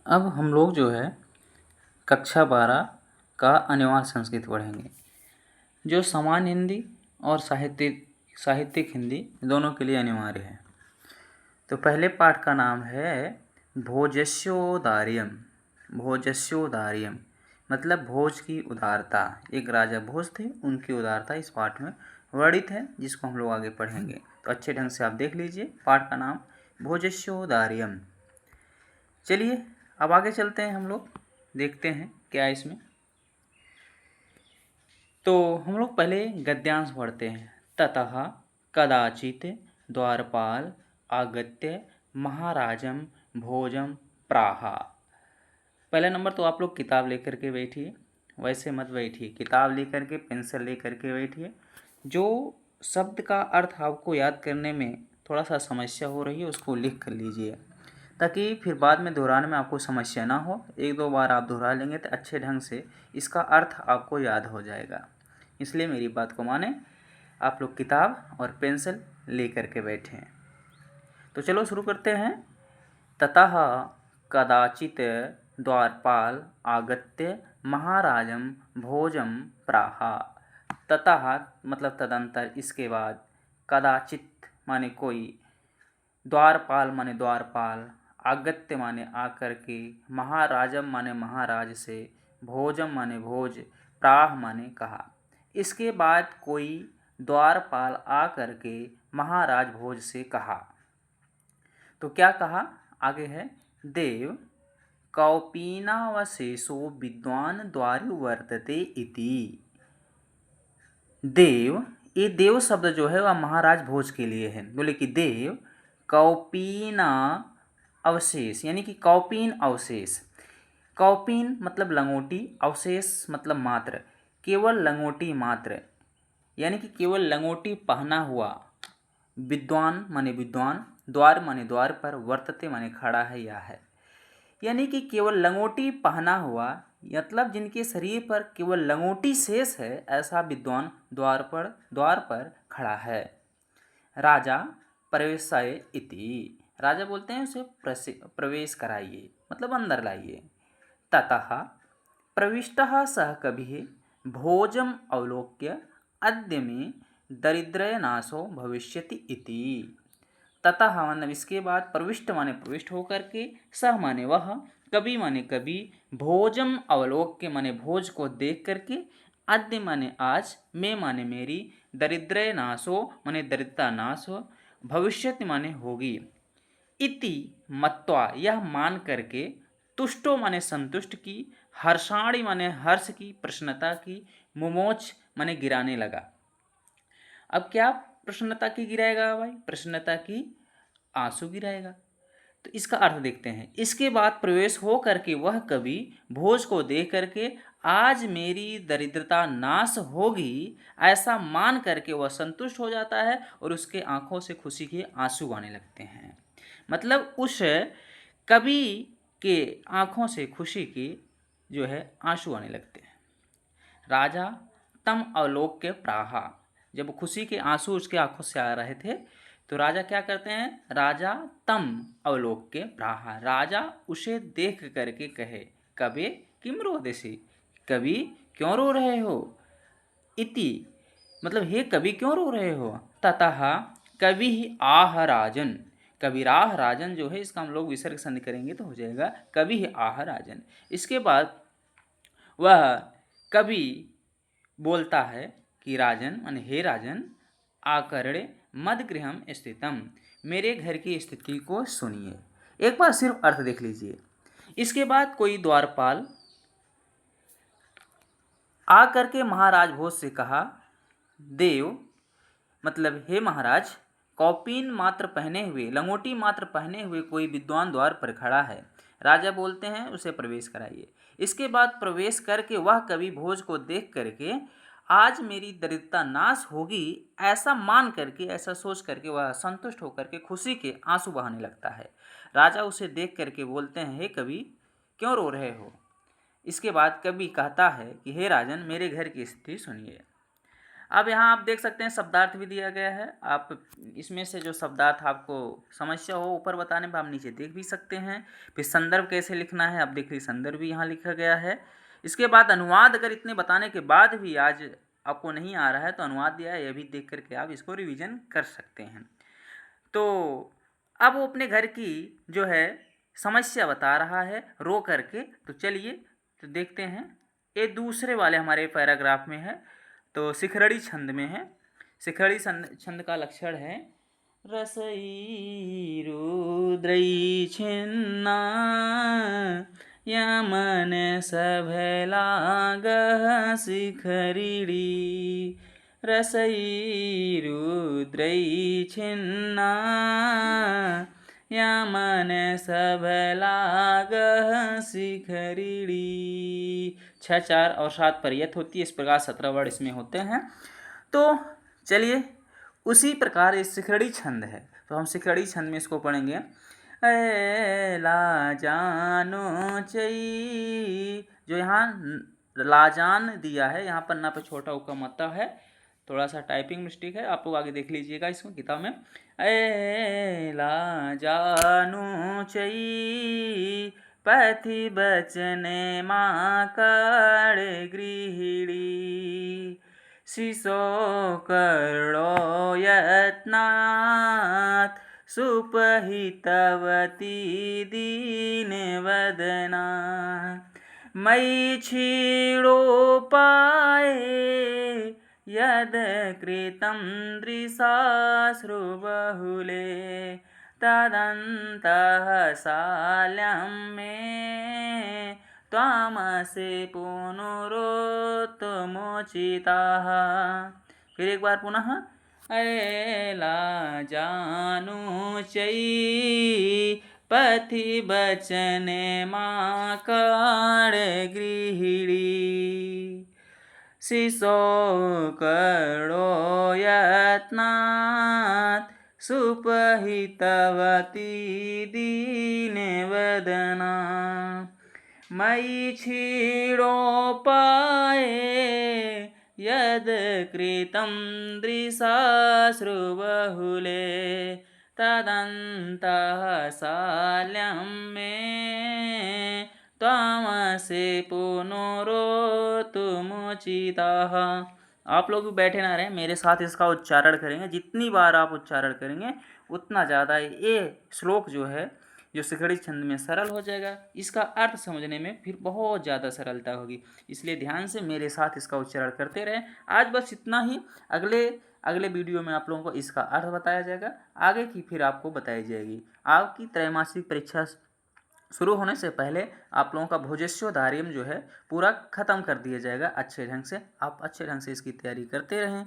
अब हम लोग जो है कक्षा 12 का अनिवार्य संस्कृत पढ़ेंगे, जो सामान्य हिंदी और साहित्यिक हिंदी दोनों के लिए अनिवार्य है। तो पहले पाठ का नाम है भोजस्योदार्यम। भोजस्योदार्यम मतलब भोज की उदारता। एक राजा भोज थे, उनकी उदारता इस पाठ में वर्णित है, जिसको हम लोग आगे पढ़ेंगे। तो अच्छे ढंग से आप देख लीजिए, पाठ का नाम भोजस्योदार्यम। चलिए अब आगे चलते हैं, हम लोग देखते हैं क्या है इसमें। तो हम लोग पहले गद्यांश पढ़ते हैं। ततः कदाचित द्वारपाल आगत्य महाराजम भोजम प्राहा। पहला नंबर तो आप लोग किताब लेकर के बैठिए, वैसे मत बैठिए, किताब लेकर के पेंसिल लेकर के बैठिए। जो शब्द का अर्थ आपको याद करने में थोड़ा सा समस्या हो रही है उसको लिख कर लीजिए, ताकि फिर बाद में दोहराने में आपको समस्या ना हो। एक दो बार आप दोहरा लेंगे तो अच्छे ढंग से इसका अर्थ आपको याद हो जाएगा। इसलिए मेरी बात को माने, आप लोग किताब और पेंसिल ले करके बैठें। तो चलो शुरू करते हैं। ततः कदाचित द्वारपाल आगत्य महाराजम भोजम प्राहा। ततः मतलब तदंतर, इसके बाद, कदाचित माने कोई, द्वारपाल माने द्वारपाल, आगत्य माने आकर के, महाराजम माने महाराज से, भोजम माने भोज, प्राह माने कहा। इसके बाद कोई द्वारपाल आकर के महाराज भोज से कहा। तो क्या कहा, आगे है, देव कौपीनावशेषो विद्वान द्वारि वर्तते इति। देव, ये देव शब्द जो है वह महाराज भोज के लिए है। बोले कि देव कौपीना अवशेष, यानी कि कौपीन अवशेष। कौपीन मतलब लंगोटी, अवशेष मतलब मात्र, केवल लंगोटी मात्र, यानी कि केवल लंगोटी पहना हुआ। विद्वान माने विद्वान, द्वार माने द्वार पर, वर्तते माने खड़ा है या है, यानी कि केवल लंगोटी पहना हुआ, मतलब जिनके शरीर पर केवल लंगोटी शेष है, ऐसा विद्वान द्वार पर खड़ा है। राजा प्रवेशाय इति, राजा बोलते हैं उसे प्रवेश कराइए, मतलब अंदर लाइए। ततः प्रविष्टः सः कविः भोजम अवलोक्य अद्य में दरिद्रय नाशो भविष्यति इति। ततः मतलब इसके बाद, प्रविष्ट माने प्रविष्ट होकर के, सह माने वह, कवि माने कवि, भोजम अवलोक्य माने भोज को देख करके, अद्य माने आज, में माने मेरी, दरिद्रय नाशो माने दरिद्रता नाश हो, भविष्यति माने होगी, इति मत्वा यह मान करके, तुष्टो माने संतुष्ट की, हर्षाणी माने हर्ष की, प्रसन्नता की, मुमोच माने गिराने लगा। अब क्या प्रसन्नता की गिराएगा भाई, प्रसन्नता की आंसू गिराएगा। तो इसका अर्थ देखते हैं। इसके बाद प्रवेश हो करके वह कवि भोज को देख करके, आज मेरी दरिद्रता नाश होगी ऐसा मान करके वह संतुष्ट हो जाता है और उसके आंखों से खुशी के आंसू आने लगते हैं। मतलब उस कवि के आंखों से खुशी की जो है आंसू आने लगते हैं। राजा तम अवलोक्य प्राहा, जब खुशी के आंसू उसके आंखों से आ रहे थे तो राजा क्या करते हैं, राजा तम अवलोक्य प्राहा, राजा उसे देख करके कहे, कवे किम रोदसी, कवि क्यों रो रहे हो, इति मतलब हे कवि क्यों रो रहे हो। ततः कवि आह राजन, कविराह राजन जो है, इसका हम लोग विसर्ग संधि करेंगे तो हो जाएगा कवि आह राजन। इसके बाद वह कवि बोलता है कि राजन माने हे राजन, आकर्णे मदगृहम स्थितम, मेरे घर की स्थिति को सुनिए। एक बार सिर्फ अर्थ देख लीजिए। इसके बाद कोई द्वारपाल आकर के महाराज भोज से कहा, देव मतलब हे महाराज, कौपीन मात्र पहने हुए, लंगोटी मात्र पहने हुए कोई विद्वान द्वार पर खड़ा है। राजा बोलते हैं उसे प्रवेश कराइए। इसके बाद प्रवेश करके वह कवि भोज को देख करके, आज मेरी दरिद्रता नाश होगी ऐसा मान करके, ऐसा सोच करके वह संतुष्ट होकर के खुशी के आंसू बहाने लगता है। राजा उसे देख करके बोलते हैं, हे कवि क्यों रो रहे हो। इसके बाद कवि कहता है कि हे राजन, मेरे घर की स्थिति सुनिए। अब यहाँ आप देख सकते हैं शब्दार्थ भी दिया गया है। आप इसमें से जो शब्दार्थ आपको समस्या हो ऊपर बताने पर आप नीचे देख भी सकते हैं। फिर संदर्भ कैसे लिखना है, आप देख लीजिए संदर्भ भी यहाँ लिखा गया है। इसके बाद अनुवाद, अगर इतने बताने के बाद भी आज आपको नहीं आ रहा है तो अनुवाद दिया है, यह भी देख करके आप इसको रिवीजन कर सकते हैं। तो अब वो अपने घर की जो है समस्या बता रहा है रो करके। तो चलिए तो देखते हैं। ये दूसरे वाले हमारे पैराग्राफ में है, तो शिखरड़ी छंद में है। शिखरड़ी छंद का लक्षण है रसई रुद्रई छिन्ना यमन सभलागह शिखरिड़ी। रसई रुद्रई छिन्ना यमन सभलागह शिखरिड़ी। 6, 4 और 7 परियत होती है। इस प्रकार 17 वर्ड इसमें होते हैं। तो चलिए उसी प्रकार ये शिखरड़ी छंद है, तो हम शिखरड़ी छंद में इसको पढ़ेंगे। लाजानो चई, जो यहाँ लाजान दिया है, यहाँ पन्ना पे छोटा उका मत्ता है, थोड़ा सा टाइपिंग मिस्टेक है, आप लोग आगे देख लीजिएगा इसको किताब में। लाजानो चई पथि बचने माँ कड़ गृहिणी। शिशो करो यत्नात् सुपहितवती दीन वदना। मयि क्षीणोपाये यद कृतं दृशाश्रुबहुले तदन्तः शाल्यं मे त्वामसि पुनरुत्तमोचिताः। फिर एक बार पुनः। लाजानु चई पथि बचने माँ कड़ गृहिणी। शिशो करो यत्नात् सुपहितवती दीन वदना। मयि क्षीणोपाये यद कृतं दृशाश्रुबहुले तदन्तः शाल्यं मे त्वामसि पुनरुत्तमोचिताः। आप लोग भी बैठे ना रहें, मेरे साथ इसका उच्चारण करेंगे। जितनी बार आप उच्चारण करेंगे उतना ज़्यादा ये श्लोक जो है जो शिखरड़ी छंद में सरल हो जाएगा। इसका अर्थ समझने में फिर बहुत ज़्यादा सरलता होगी, इसलिए ध्यान से मेरे साथ इसका उच्चारण करते रहें। आज बस इतना ही। अगले वीडियो में आप लोगों को इसका अर्थ बताया जाएगा, आगे की फिर आपको बताई जाएगी। आपकी त्रैमासिक परीक्षा शुरू होने से पहले आप लोगों का भोजस्योधार्यम जो है पूरा ख़त्म कर दिया जाएगा अच्छे ढंग से। आप अच्छे ढंग से इसकी तैयारी करते रहें।